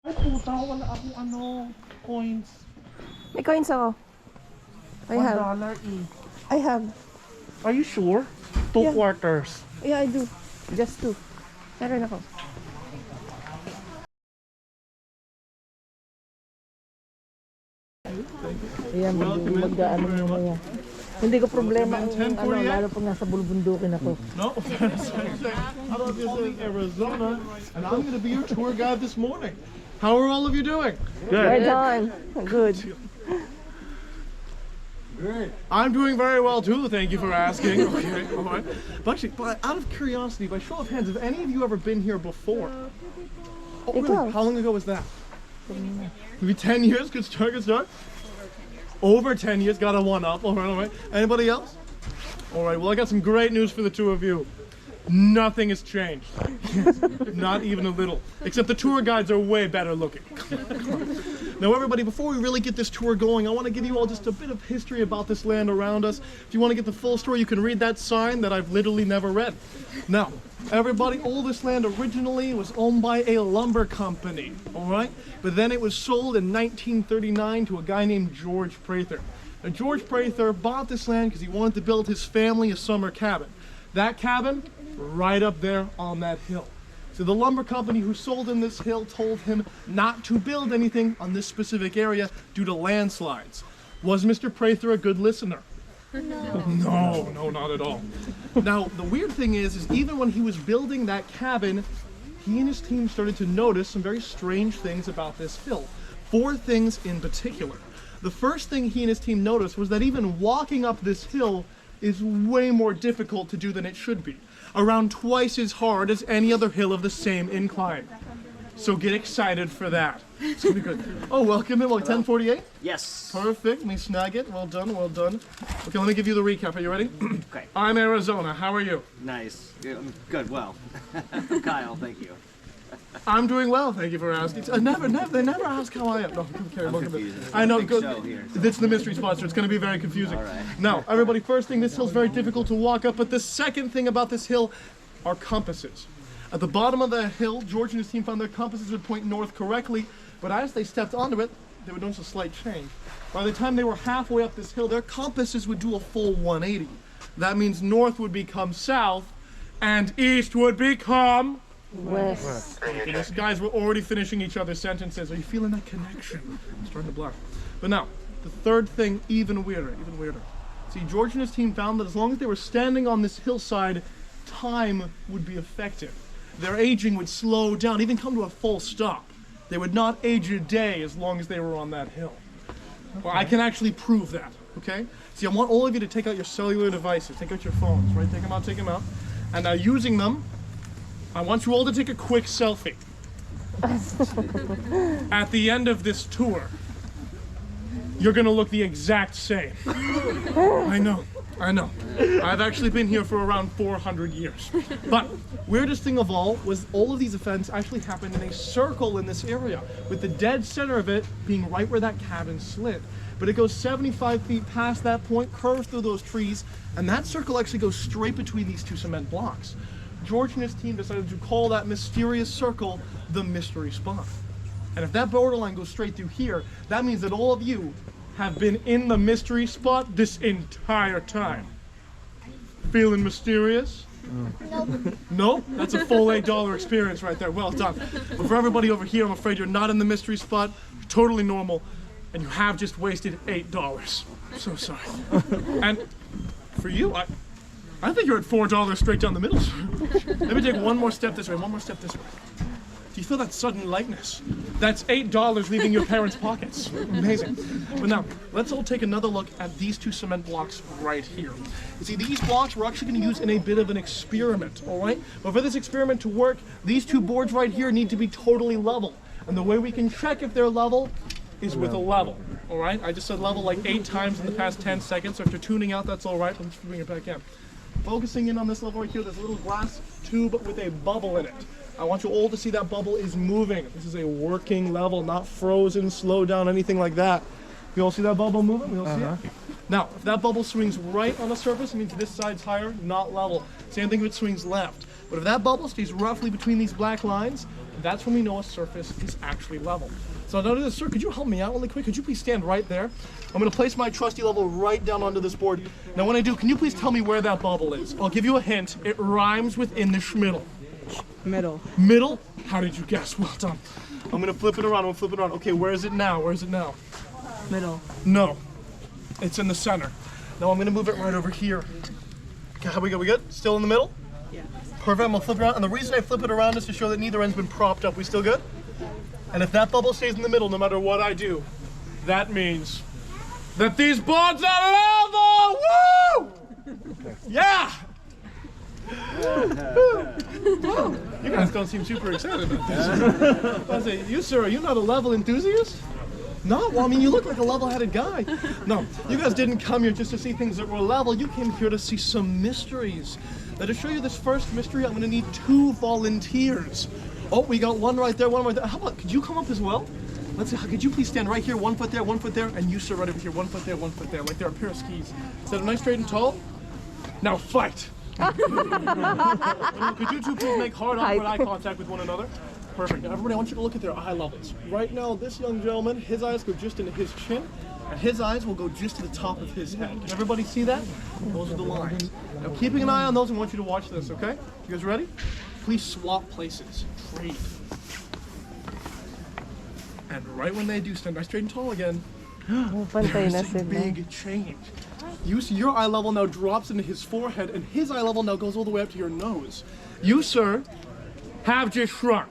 Ay, puta, wala akong coins. May coins ako. I have. $1 each. I have. Are you sure? Two Yeah. quarters. Yeah, I do. Just two. Meron ako. Ayan, mag-ano mo yan. Hindi ko problema ang lalo pag nasa bulbundukin ako. No, I don't visit Arizona, and I'm going to be your tour guide this morning. How are all of you doing? Right on. Good. Great. I'm doing very well too. Thank you for asking. Okay, all right. But actually, out of curiosity, by show of hands, have any of you ever been here before? Oh, really? How long ago was that? Maybe 10 years. Good start. Good start. Over 10 years. Got a one up. All right. All right. Anybody else? All right. Well, I got some great news for the two of you. Nothing has changed. Not even a little. Except the tour guides are way better looking. Now everybody, before we really get this tour going, I want to give you all just a bit of history about this land around us. If you want to get the full story, you can read that sign that I've literally never read. Now, everybody, all this land originally was owned by a lumber company, all right? But then it was sold in 1939 to a guy named George Prather. Now, George Prather bought this land because he wanted to build his family a summer cabin. That cabin, right up there on that hill. So the lumber company who sold him this hill told him not to build anything on this specific area due to landslides. Was Mr. Prather a good listener? No, not at all. Now, the weird thing is even when he was building that cabin, he and his team started to notice some very strange things about this hill. 4 things in particular. The first thing he and his team noticed was that even walking up this hill is way more difficult to do than it should be. Around twice as hard as any other hill of the same incline. So get excited for that. It's gonna be good. Oh, welcome in, 1048? Yes. Perfect, let me snag it. Well done, well done. Okay, let me give you the recap. Are you ready? Okay. I'm Arizona, how are you? Nice. Good, well. I'm Kyle, thank you. I'm doing well, thank you for asking. They never ask how I am. No, okay, welcome in. I know, good. It's the mystery spot, so it's going to be very confusing. All right. Now, everybody, first thing, this hill's very difficult to walk up, but the second thing about this hill are compasses. At the bottom of the hill, George and his team found their compasses would point north correctly, but as they stepped onto it, they would notice a slight change. By the time they were halfway up this hill, their compasses would do a full 180. That means north would become south, and east would become West. Okay, these guys were already finishing each other's sentences. Are you feeling that connection? I'm starting to blur. But now, the third thing, even weirder. See, George and his team found that as long as they were standing on this hillside, time would be effective. Their aging would slow down, even come to a full stop. They would not age a day as long as they were on that hill. Well, I can actually prove that, okay? See, I want all of you to take out your cellular devices. Take out your phones, right? Take them out. And now using them, I want you all to take a quick selfie. At the end of this tour, you're gonna look the exact same. I know. I've actually been here for around 400 years. But weirdest thing of all was all of these events actually happened in a circle in this area, with the dead center of it being right where that cabin slid. But it goes 75 feet past that point, curves through those trees, and that circle actually goes straight between these 2 cement blocks. George and his team decided to call that mysterious circle the mystery spot. And if that borderline goes straight through here, that means that all of you have been in the mystery spot this entire time. Feeling mysterious? Nope, that's a full $8 experience right there. Well done. But for everybody over here, I'm afraid you're not in the mystery spot. You're totally normal, and you have just wasted $8. I'm so sorry. And for you, I think you're at $4 straight down the middle, sir. Let me take one more step this way. Do you feel that sudden lightness? That's $8 leaving your parents' pockets. Amazing. But now, let's all take another look at these 2 cement blocks right here. You see, these blocks we're actually going to use in a bit of an experiment, all right? But for this experiment to work, these 2 boards right here need to be totally level. And the way we can check if they're level is with a level, all right? I just said level like 8 times in the past 10 seconds, so if you're tuning out, that's all right. Let's bring it back in. Focusing in on this level right here, there's a little glass tube with a bubble in it. I want you all to see that bubble is moving. This is a working level, not frozen, slow down, anything like that. You all see that bubble moving? You all see it? Now, if that bubble swings right on the surface, it means this side's higher, not level. Same thing if it swings left. But if that bubble stays roughly between these black lines, that's when we know a surface is actually level. So now, sir, could you help me out really quick? Could you please stand right there? I'm going to place my trusty level right down onto this board. Now, when I do, can you please tell me where that bubble is? I'll give you a hint. It rhymes with in the schmiddle. Middle. Middle? How did you guess? Well done. I'm going to flip it around. I'm going to flip it around. Okay, where is it now? Where is it now? Middle. No. It's in the center. Now I'm going to move it right over here. Okay, how we go? We good? Still in the middle? Yeah. Perfect. I'm going to flip it around. And the reason I flip it around is to show that neither end's been propped up. We still good? And if that bubble stays in the middle, no matter what I do, that means that these boards are level! Woo! Yeah! You guys don't seem super excited about this. I say, you sir, are you not a level enthusiast? No, well, I mean, you look like a level-headed guy. No, you guys didn't come here just to see things that were level. You came here to see some mysteries. Now, to show you this first mystery, I'm going to need 2 volunteers. Oh, we got one right there, one right there. How about, could you come up as well? Let's see, could you please stand right here, 1 foot there, 1 foot there, and you sir right over here, 1 foot there, 1 foot there, like they're a pair of skis. Is that nice, straight and tall? Now fight. Could you two please make hard awkward eye contact with one another? Perfect. Now everybody, I want you to look at their eye levels. Right now, this young gentleman, his eyes go just into his chin, and his eyes will go just to the top of his head. Can everybody see that? Those are the lines. Now keeping an eye on those, I want you to watch this, okay? You guys ready? Please swap places. Trade. And right when they do, stand nice, straight and tall again. Pantay na There's a sila. big change. You see, your eye level now drops into his forehead, and his eye level now goes all the way up to your nose. You, sir, have just shrunk.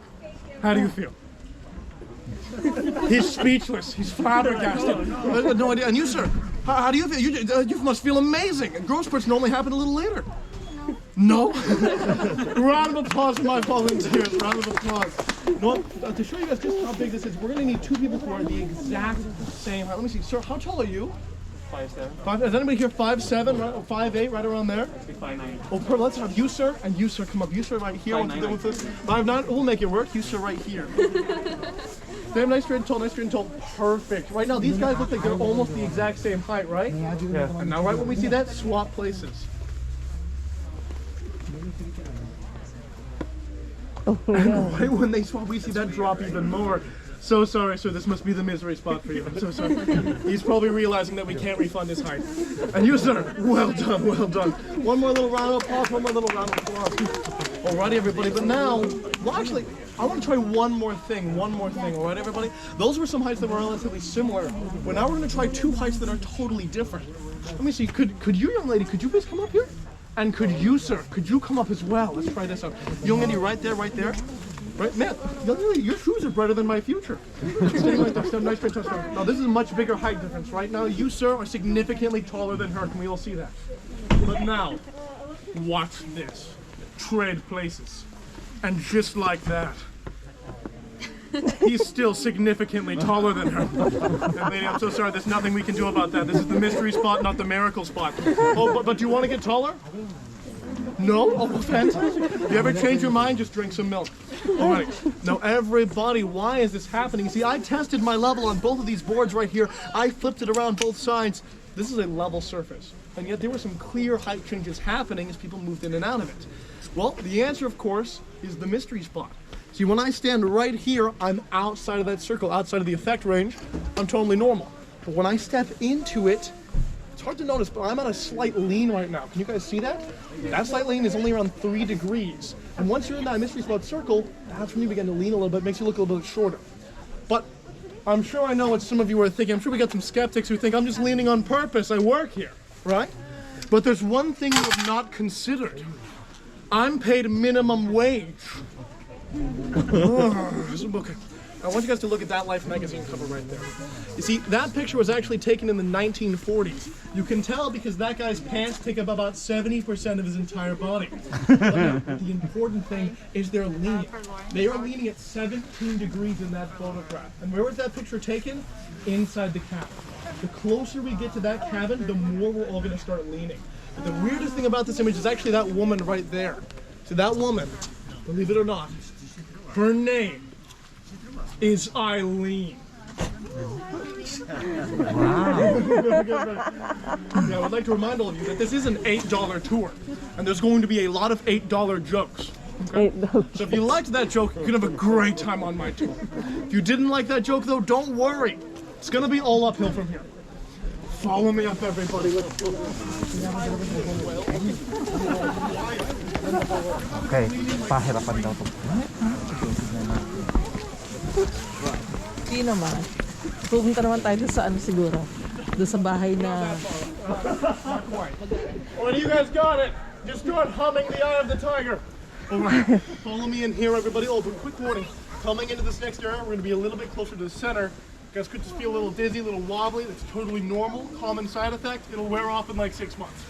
How do you feel? He's speechless. He's flabbergasted. No idea. And you, sir, how do you feel? You must feel amazing. And growth spurts normally happen a little later. No? Round of applause for my volunteers. Round of applause. No, to show you guys just how big this is, we're going to need 2 people who are the exact same height. Let me see. Sir, how tall are you? 5'7". Is anybody here 5'7", right, 5'8", right around there? 5'9". Well, let's have you, sir, and you, sir, come up. You, sir, right here. 5'9". We'll make it work. You, sir, right here. Damn, nice, straight and tall, nice, straight and tall. Perfect. Right now, these guys look like they're almost the exact same height, right? Yeah. And now, right when we see that, swap places. And right when they swap, we see that drop even more. So sorry, sir, this must be the misery spot for you. I'm so sorry. He's probably realizing that we can't refund his height. And you, sir, well done, well done. One more little round of applause, one more little round of applause. Alrighty, everybody, but now, well, actually, I want to try one more thing, alright, everybody? Those were some heights that were relatively similar, but now we're going to try 2 heights that are totally different. Let me see, could you, young lady, could you please come up here? And could you, sir, could you come up as well? Let's try this out. Young lady, right there, right there. Right, man, young lady, your shoes are brighter than my future. Stay right there, nice, straight, touchdown. Now, this is a much bigger height difference. Right now, you, sir, are significantly taller than her. Can we all see that? But now, watch this. Trade places. And just like that, he's still significantly taller than her. And lady, I'm so sorry, there's nothing we can do about that. This is the mystery spot, not the miracle spot. Oh, but do you want to get taller? No? Oh, fantastic. If you ever change your mind, just drink some milk. All right. Now, everybody, why is this happening? See, I tested my level on both of these boards right here. I flipped it around both sides. This is a level surface. And yet there were some clear height changes happening as people moved in and out of it. Well, the answer, of course, is the mystery spot. See, when I stand right here, I'm outside of that circle, outside of the effect range. I'm totally normal. But when I step into it, it's hard to notice, but I'm on a slight lean right now. Can you guys see that? That slight lean is only around 3 degrees. And once you're in that mystery spot circle, that's when you begin to lean a little bit, makes you look a little bit shorter. But I'm sure I know what some of you are thinking. I'm sure we got some skeptics who think I'm just leaning on purpose. I work here, right? But there's one thing you have not considered. I'm paid minimum wage. Okay. I want you guys to look at that Life magazine cover right there. You see, that picture was actually taken in the 1940s. You can tell because that guy's pants take up about 70% of his entire body. But now, the important thing is they're leaning. They are leaning at 17 degrees in that photograph. And where was that picture taken? Inside the cabin. The closer we get to that cabin, the more we're all going to start leaning. But the weirdest thing about this image is actually that woman right there. So that woman, believe it or not, her name is Eileen. Wow. Yeah, I would like to remind all of you that this is an $8 tour, and there's going to be a lot of $8 jokes. $8. So if you liked that joke, you're gonna have a great time on my tour. If you didn't like that joke though, don't worry. It's gonna be all uphill from here. Follow me up, everybody. Let's go. Okay, pahirapan daw to. Hindi naman. Pupunta naman tayo doon sa ano siguro. Doon sa bahay na... When you guys got it, just start humming the Eye of the Tiger. All right, follow me in here, everybody. Oh, but quick warning. Coming into this next area, we're gonna be a little bit closer to the center. You guys could just feel a little dizzy, a little wobbly. That's totally normal, common side effect. It'll wear off in like 6 months.